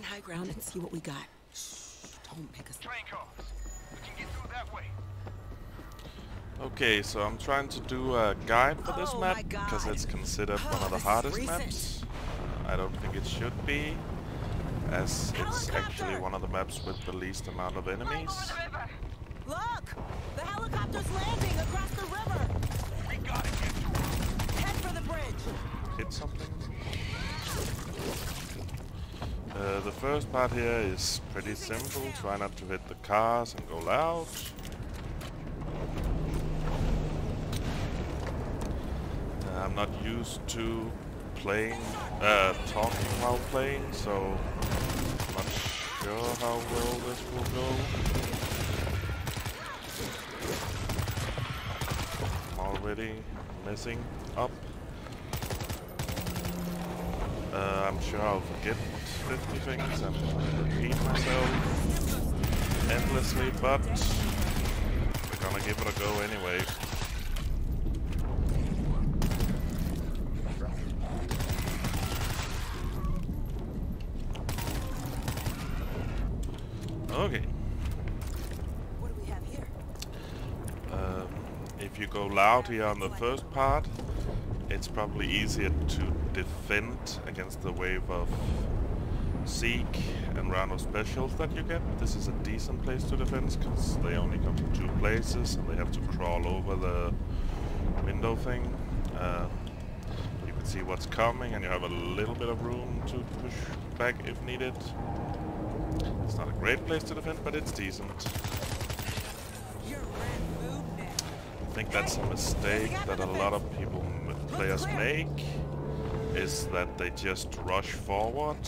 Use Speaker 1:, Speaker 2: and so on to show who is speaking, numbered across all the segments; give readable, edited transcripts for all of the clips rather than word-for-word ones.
Speaker 1: find high ground and see what we got. Shh, don't pick us.
Speaker 2: Train cars. We can get through that way.
Speaker 3: Okay, so I'm trying to do a guide for this
Speaker 1: Oh
Speaker 3: map
Speaker 1: my God.
Speaker 3: because it's considered one of the
Speaker 1: This is
Speaker 3: hardest
Speaker 1: recent.
Speaker 3: maps. I don't think it should be, as it's actually one of the maps with the least amount of enemies.
Speaker 1: Look! The helicopter's landing across the river!
Speaker 2: We gotta get through.
Speaker 1: Head for the bridge!
Speaker 3: Hit something. The first part here is pretty simple. Try not to hit the cars and go loud. I'm not used to playing, talking while playing, so I'm not sure how well this will go. I'm already messing up. I'm sure I'll forget 50 things and repeat myself endlessly, but we're gonna give it a go anyway. Okay.
Speaker 1: What do we have here?
Speaker 3: If you go loud here on the first part, it's probably easier to defend against the wave of Seek and round of specials that you get. This is a decent place to defend because they only come from 2 places and they have to crawl over the window thing. You can see what's coming and you have a little bit of room to push back if needed. It's not a great place to defend, but it's decent. I think that's a mistake that a lot of players make, is that they just rush forward.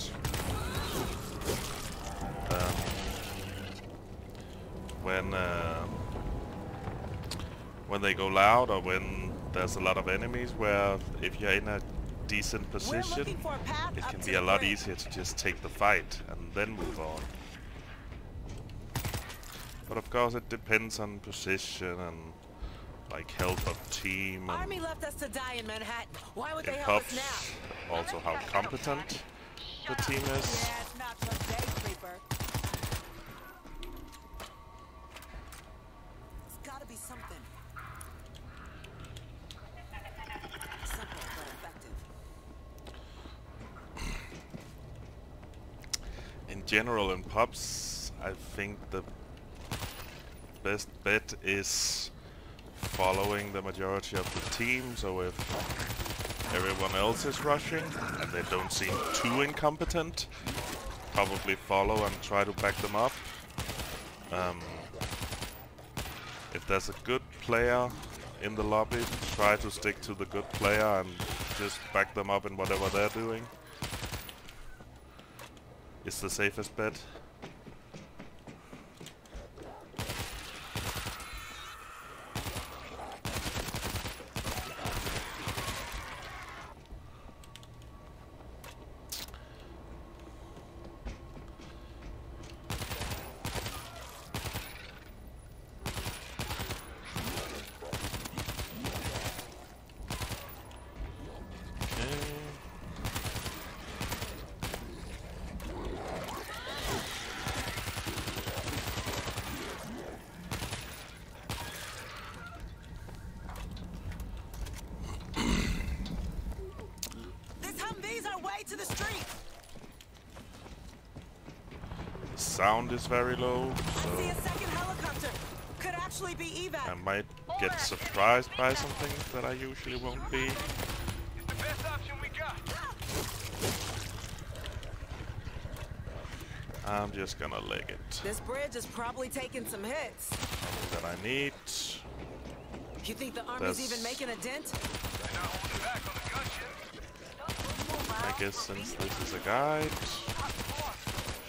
Speaker 3: When they go loud or when there's a lot of enemies, where if you're in a decent position, it can be a lot easier to just take the fight and then move on. But of course it depends on position and like health of team, and
Speaker 1: Army left us to die in Manhattan. Why would they
Speaker 3: it
Speaker 1: help us
Speaker 3: helps
Speaker 1: now?
Speaker 3: also how competent the team is.
Speaker 1: Yeah, it's not today, creeper. It's gotta be something. Simple but effective.
Speaker 3: In general, in pubs, I think the best bet is following the majority of the team. So if everyone else is rushing and they don't seem too incompetent, probably follow and try to back them up. If there's a good player in the lobby, try to stick to the good player and just back them up in whatever they're doing. It's the safest bet.
Speaker 1: To the street.
Speaker 3: The sound is very low, so
Speaker 1: I see a second helicopter. Could actually be evac.
Speaker 3: I might get surprised by something that I usually won't be.
Speaker 2: It's the best option we got.
Speaker 3: I'm just gonna leg it.
Speaker 1: This bridge is probably taking some hits.
Speaker 3: Something that I need.
Speaker 1: You think the army's even making a dent?
Speaker 2: They're not holding back on the gunship.
Speaker 3: I guess since this is a guide,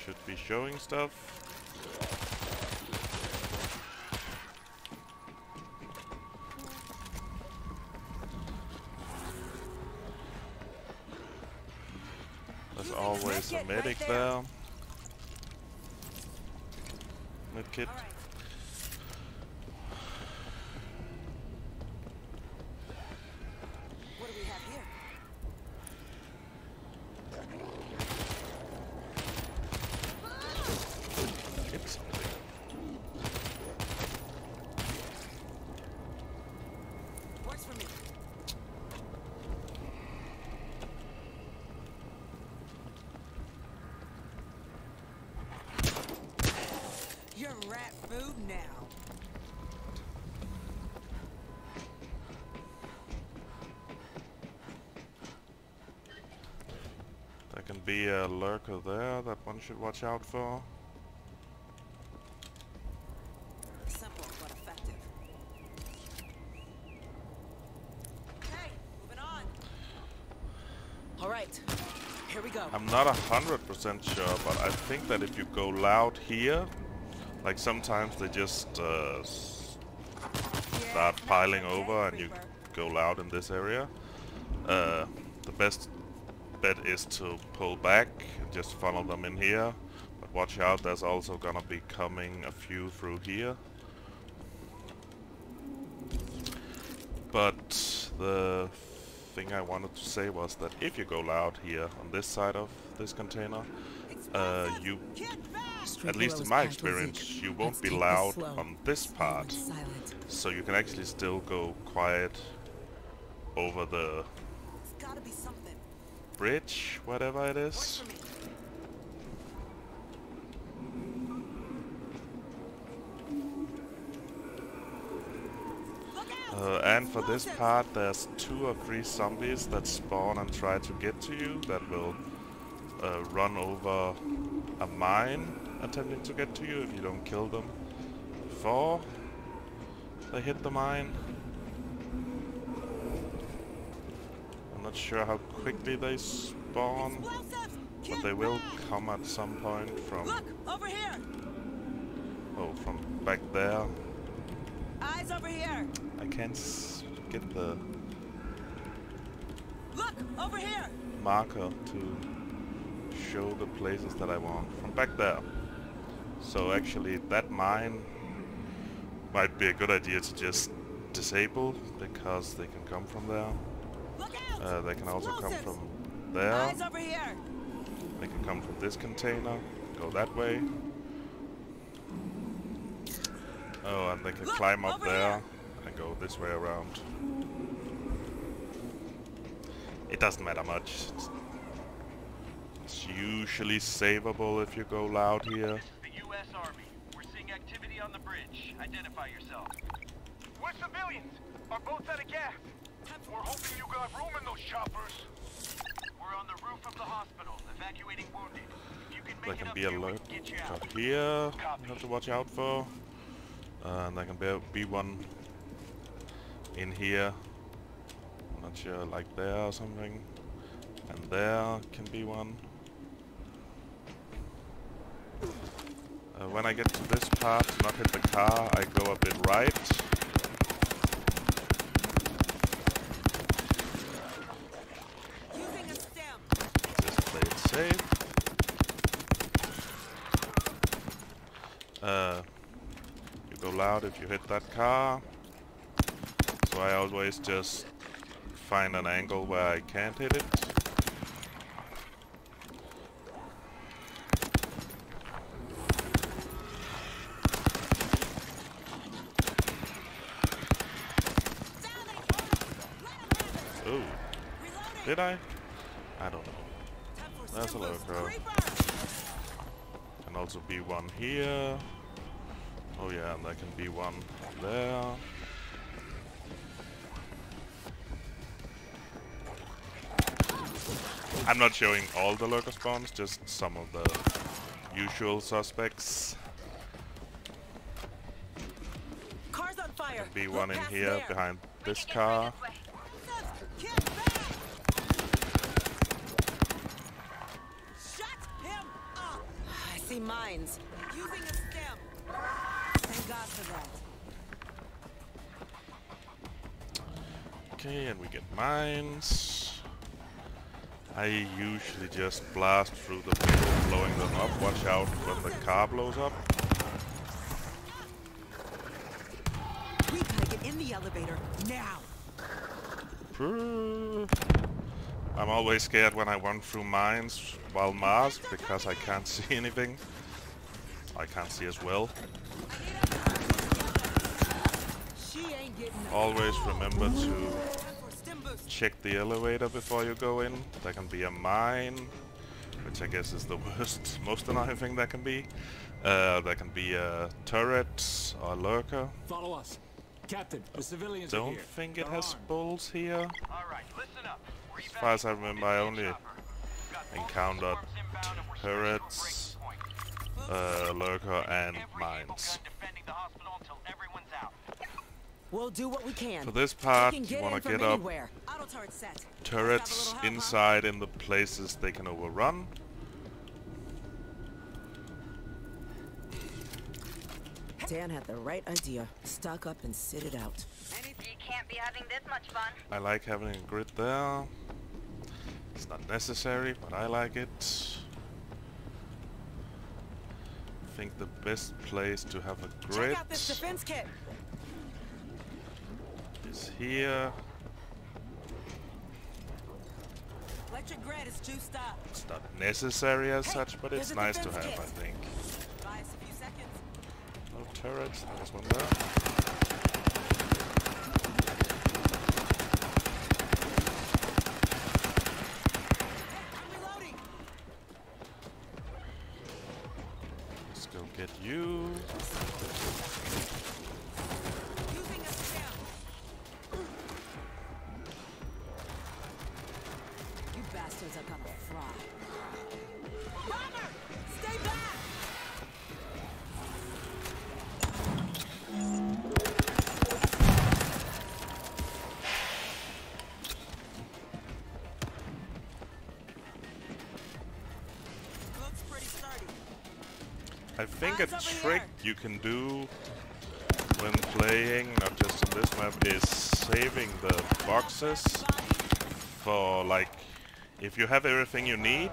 Speaker 3: should be showing stuff. There's always a medic there. Medkit.
Speaker 1: What do we have here? food now.
Speaker 3: There can be a lurker there that one should watch out for.
Speaker 1: Simple but effective. Okay, moving on. All right, here we go.
Speaker 3: I'm not 100% sure, but I think that if you go loud here, like sometimes they just start piling over and you go loud in this area. The best bet is to pull back and just funnel them in here. But watch out, there's also gonna be coming a few through here. But the thing I wanted to say was that if you go loud here on this side of this container, you, at least in my experience, you won't be loud on this part. So you can actually still go quiet over the bridge, whatever it is. And for this part, there's 2 or 3 zombies that spawn and try to get to you, that will run over a mine attempting to get to you if you don't kill them before they hit the mine. I'm not sure how quickly they spawn, but they will come at some point from...
Speaker 1: Look, over here.
Speaker 3: Oh, from back there.
Speaker 1: Eyes over here.
Speaker 3: I can't get the...
Speaker 1: Look, over here.
Speaker 3: marker to show the places that I want. From back there. So actually that mine might be a good idea to just disable, because they can come from there. They can also come from there.
Speaker 1: Eyes over here.
Speaker 3: They can come from this container, go that way. Oh, and they can climb up there and go this way around. It doesn't matter much. It's usually savable if you go loud here.
Speaker 2: This is the U.S. Army. We're seeing activity on the bridge. Identify yourself. We're civilians. Our boat's out of gas. We're hoping you got room in those choppers. We're on the roof of the hospital, evacuating wounded. If you can make
Speaker 3: There
Speaker 2: it
Speaker 3: can
Speaker 2: up
Speaker 3: be
Speaker 2: here,
Speaker 3: a
Speaker 2: we
Speaker 3: lurker
Speaker 2: can get you out.
Speaker 3: here you have to watch out for. And there can be one in here. I'm not sure, like there or something. And there can be one. When I get to this part, to not hit the car, I go a bit right.
Speaker 1: Using a stem.
Speaker 3: Just play it safe. You go loud if you hit that car. So I always just find an angle where I can't hit it. Oh, did I? I don't know. That's a lurker. Can also be one here. Oh yeah, and there can be one there. I'm not showing all the lurker spawns, just some of the usual suspects.
Speaker 1: Car's on fire.
Speaker 3: Be one in
Speaker 1: Look past
Speaker 3: here
Speaker 1: there.
Speaker 3: behind this car.
Speaker 1: Get back! Shut him up! I see mines. Using a stem. Thank God for that.
Speaker 3: Okay, and we get mines. I usually just blast through the people, blowing them up. Watch out when the car blows up.
Speaker 1: We gotta get in the elevator now.
Speaker 3: I'm always scared when I run through mines while masked, because I can't see anything. I can't see as well.
Speaker 1: She ain't getting
Speaker 3: Always remember to check the elevator before you go in. There can be a mine, which I guess is the worst, most annoying thing that can be. There can be a turret or a lurker.
Speaker 4: Follow us. Captain, the civilians are
Speaker 3: Don't
Speaker 4: here.
Speaker 3: think it
Speaker 4: They're
Speaker 3: has
Speaker 4: armed.
Speaker 3: bulls here.
Speaker 2: All right, listen up. We're
Speaker 3: As far as I
Speaker 2: evacuating
Speaker 3: remember, I only
Speaker 2: chopper. We've got multiple
Speaker 3: encountered
Speaker 2: swarms inbound and we're searching
Speaker 3: turrets,
Speaker 2: for breaking points.
Speaker 3: lurker, and
Speaker 2: Every
Speaker 3: mines.
Speaker 2: gun defending the hospital until everyone's out.
Speaker 1: We'll do what we can.
Speaker 3: For this
Speaker 1: They
Speaker 3: part,
Speaker 1: can
Speaker 3: you
Speaker 1: get
Speaker 3: want
Speaker 1: in
Speaker 3: to
Speaker 1: from
Speaker 3: get up
Speaker 1: anywhere. Auto turret set. Let's have a
Speaker 3: turrets
Speaker 1: little help, huh?
Speaker 3: inside in the places they can overrun.
Speaker 1: Dan had the right idea. Stock up and sit it out.
Speaker 5: You can't be having this much fun.
Speaker 3: I like having a grid there. It's not necessary, but I like it. I think the best place to have a grid
Speaker 1: Check out this defense kit.
Speaker 3: is here.
Speaker 1: Electric grid is juiced up.
Speaker 3: It's not necessary as
Speaker 1: Hey,
Speaker 3: such, but
Speaker 1: there's
Speaker 3: it's
Speaker 1: a
Speaker 3: nice to
Speaker 1: defense
Speaker 3: have,
Speaker 1: kit.
Speaker 3: I think.
Speaker 1: Buy us a few seconds.
Speaker 3: No turrets, there's one there.
Speaker 1: I'm reloading.
Speaker 3: Let's go get you.
Speaker 1: Using a stem. You bastards are gonna fry. Bomber! Stay back! Looks pretty sturdy.
Speaker 3: I think a
Speaker 1: Eyes over
Speaker 3: trick
Speaker 1: here.
Speaker 3: you can do when playing, not just on this map, is saving the boxes for, like, if you have everything you need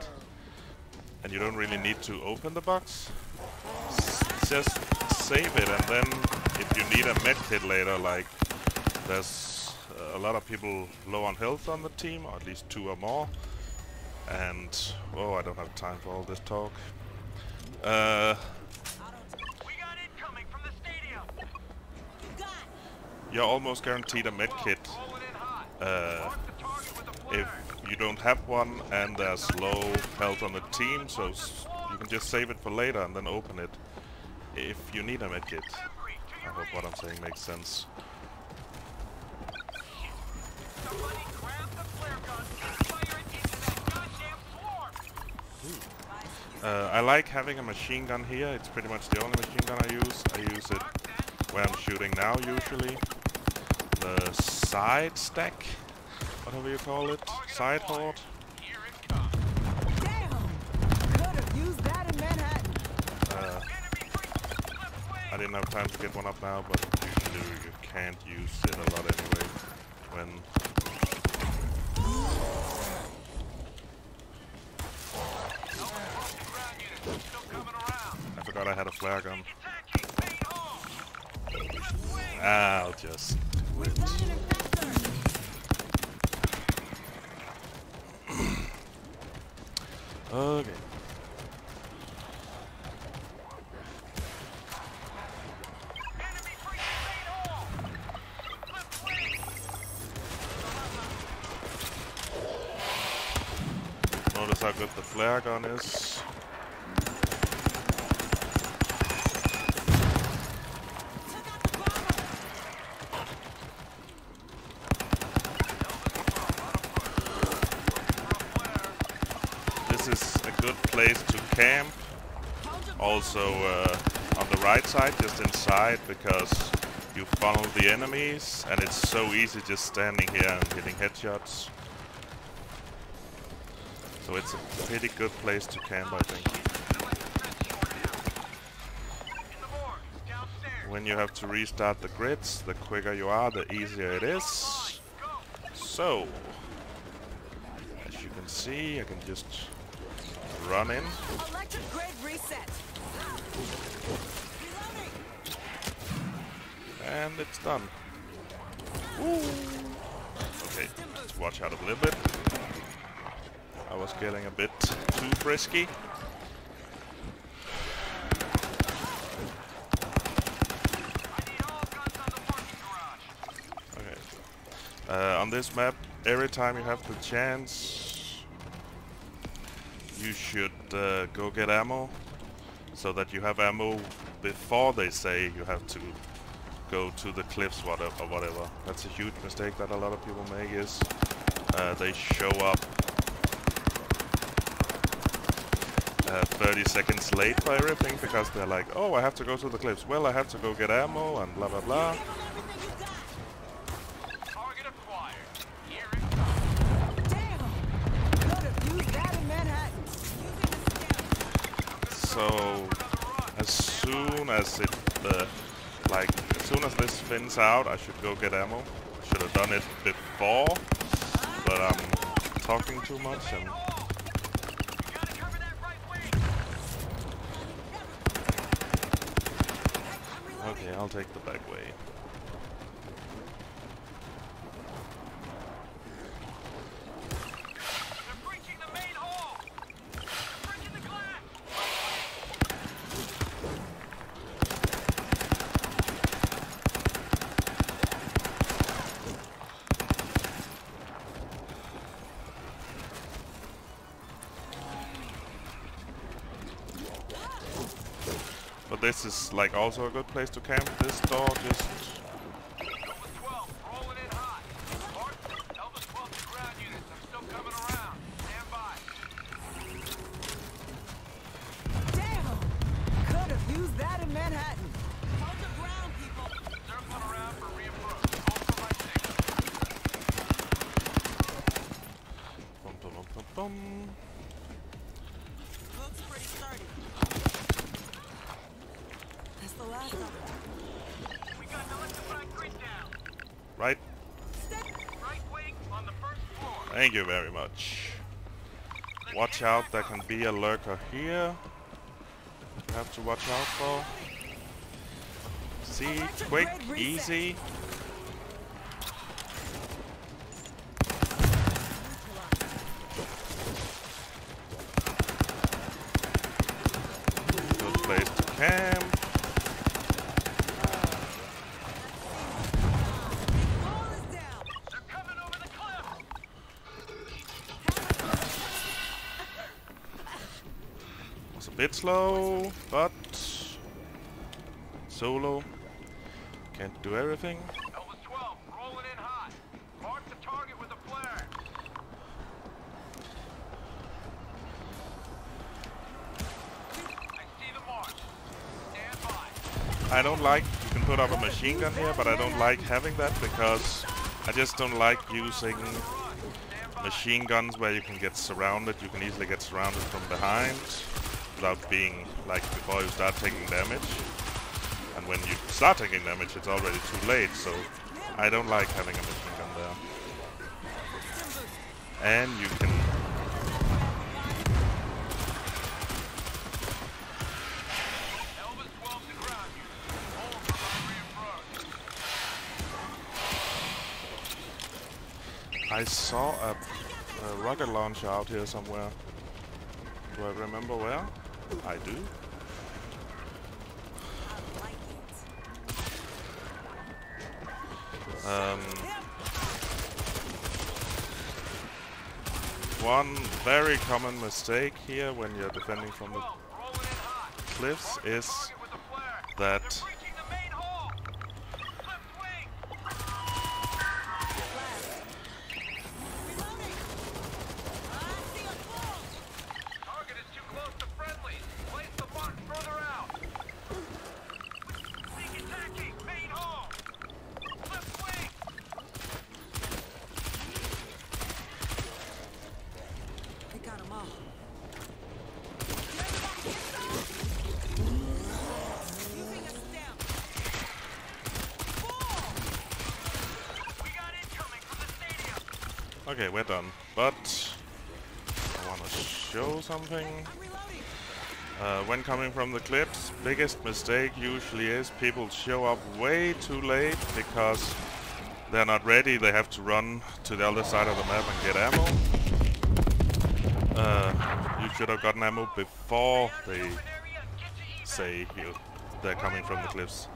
Speaker 3: and you don't really need to open the box, just save it, and then if you need a med kit later, like there's a lot of people low on health on the team, or at least 2 or more, and oh, I don't have time for all this talk.
Speaker 2: We got incoming from the stadium.
Speaker 3: You're almost guaranteed a med kit
Speaker 2: Rolling in hot. Mark the target with a flare.
Speaker 3: if you don't have one and there's low health on the team, so you can just save it for later and then open it if you need a med kit. I hope what I'm saying makes sense.
Speaker 2: Somebody grab the flare gun and fire it into that goddamn swarm.
Speaker 3: I like having a machine gun here. It's pretty much the only machine gun I use. I use it where I'm shooting now usually. The side stack, whatever you call it, side horde.
Speaker 2: Here it comes.
Speaker 1: Damn! Could have used that in Manhattan.
Speaker 2: Enemy breaching left wing.
Speaker 3: I didn't have time to get one up now, but usually you can't use it a lot anyway. When
Speaker 2: Ground unit still coming around.
Speaker 3: I forgot I had a flare gun.
Speaker 2: Attacking. Main home. Left wing.
Speaker 3: I'll just do it.
Speaker 1: Found an infector.
Speaker 3: Okay.
Speaker 2: Enemy breaching main home. Left wing.
Speaker 3: Notice how good the flare gun is.
Speaker 1: Took out the bomber.
Speaker 3: This is a good place to camp. Also on the right side, just inside, because you funnel the enemies, and it's so easy just standing here and hitting headshots. So it's a pretty good place to camp, I think.
Speaker 2: In the morgue. Downstairs.
Speaker 3: When you have to restart the grids, the quicker you are, the easier it is. So, as you can see, I can just run in.
Speaker 1: Electric grid reset. Reloading.
Speaker 3: And it's done. Woo. Okay, just watch out a little bit. I was getting a bit too frisky.
Speaker 2: I need all guns on the parking garage.
Speaker 3: Okay. On this map, every time you have the chance, you should go get ammo. so that you have ammo before they say you have to go to the cliffs or whatever. That's a huge mistake that a lot of people make, is they show up 30 seconds late for everything because they're like, oh, I have to go to the cliffs. Well, I have to go get ammo and blah blah blah.
Speaker 2: Target acquired. Here it comes.
Speaker 1: Damn! Could have used that in Manhattan.
Speaker 3: So as soon as it as soon as this thins out, I should go get ammo. Should have done it before, but I'm talking too much and. Okay, I'll take the back way.
Speaker 2: They're breaching the main hall. Breaking the glass.
Speaker 3: But this is like also a good place to camp. This door just.
Speaker 2: Elvis 12, rolling in hot. Mark, Elvis 12 to ground units. I'm still coming around. Stand by.
Speaker 1: Damn! Could have used that in Manhattan. Hold the ground, people.
Speaker 2: Circling around for reapproach. Hold for my signal.
Speaker 3: Bum, bum, bum, bum, bum.
Speaker 1: Looks pretty sturdy. That's the last of it.
Speaker 2: We got the electrified grid down.
Speaker 3: Right.
Speaker 2: Right wing on the first floor.
Speaker 3: Thank you very much. Watch out, there can be a lurker here. You have to watch out for. See, quick, easy. Good place to camp.
Speaker 1: Wall is down.
Speaker 2: They're coming over the cliff.
Speaker 3: Was a bit slow, but solo. Can't do everything.
Speaker 2: Elvis 12, rolling in hot. Mark the target with a flare. I see the march. Stand by.
Speaker 3: I don't like, you can put up a machine gun here, but I don't like having that because I just don't like using machine guns where you can get surrounded. You can easily get surrounded from behind without being, like, before you start taking damage. And when you start taking damage, it's already too late, so I don't like having a machine gun there. And you can...
Speaker 2: Elvis 12 to ground units. Hold for my reapproach.
Speaker 3: I saw a rocket launcher out here somewhere. Do I remember where? I do. One very common mistake here when you're defending from the
Speaker 2: Rolling in hot.
Speaker 3: cliffs is
Speaker 2: Target with a flare.
Speaker 3: that
Speaker 2: Breaching the main hall. Left wing. Target is too close to friendlies. Place the mark further out. Sneak attacking. Main hall. Left wing.
Speaker 1: They got them all. Using a stem.
Speaker 2: We got incoming from the stadium.
Speaker 3: okay, we're done. But I want to show something.
Speaker 1: I'm reloading.
Speaker 3: When coming from the cliffs, biggest mistake usually is people show up way too late because they're not ready. They have to run to the other side of the map and get ammo. You should have gotten ammo before they say they're coming from the cliffs.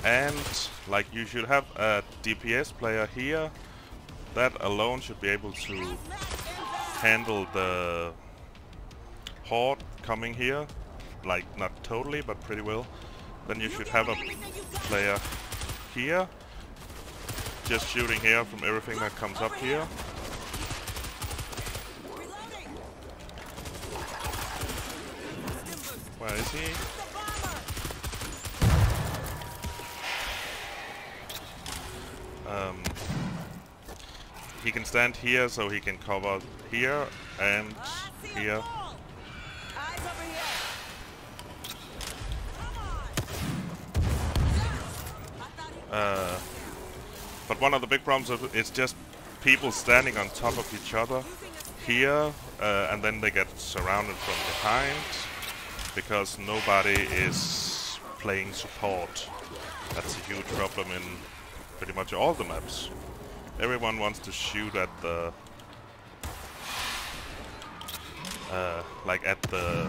Speaker 3: And like you should have a DPS player here. That alone should be able to handle the horde coming here, like not totally, but pretty well, then you should have a player here, just shooting here from everything that comes up here. Where is he? He can stand here, so he can cover here and here. But one of the big problems is just people standing on top of each other here, and then they get surrounded from behind because nobody is playing support. That's a huge problem in pretty much all the maps. Everyone wants to shoot at the like at the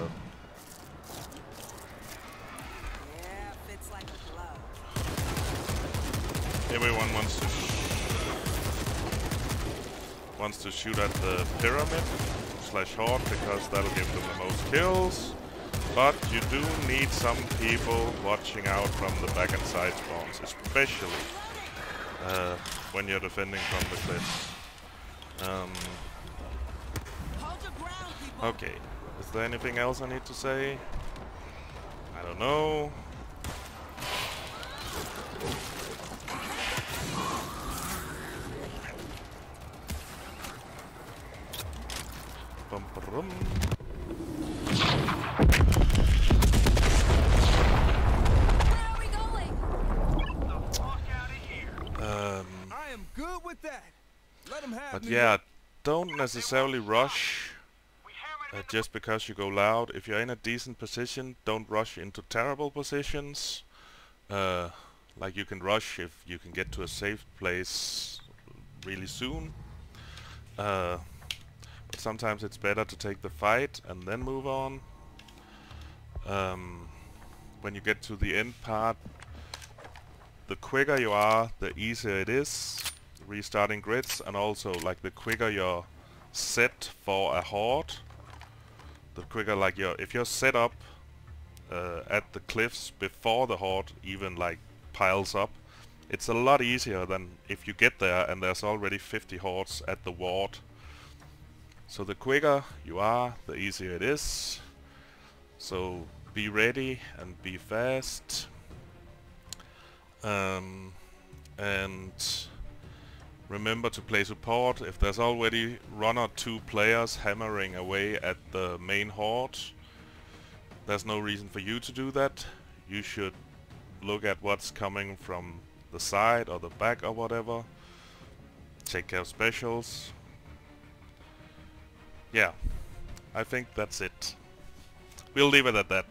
Speaker 3: everyone wants to shoot at the pyramid / horde because that'll give them the most kills. But you do need some people watching out from the back and side spawns, especially when you're defending from the cliffs. Okay, is there anything else I need to say? I don't know. Bum, ba-rum.
Speaker 2: Good with that. Let him have
Speaker 3: But
Speaker 2: me.
Speaker 3: yeah, don't necessarily rush just because you go loud. If you're in a decent position, don't rush into terrible positions. Like you can rush if you can get to a safe place really soon. But sometimes it's better to take the fight and then move on. When you get to the end part, the quicker you are, the easier it is restarting grids, and also like the quicker you're set for a horde, the quicker like if you're set up at the cliffs before the horde even like piles up, it's a lot easier than if you get there and there's already 50 hordes at the ward. So the quicker you are, the easier it is. So be ready and be fast. And remember to play support. If there's already 1 or 2 players hammering away at the main horde, there's no reason for you to do that. You should look at what's coming from the side or the back or whatever. Take care of specials. Yeah, I think that's it. We'll leave it at that.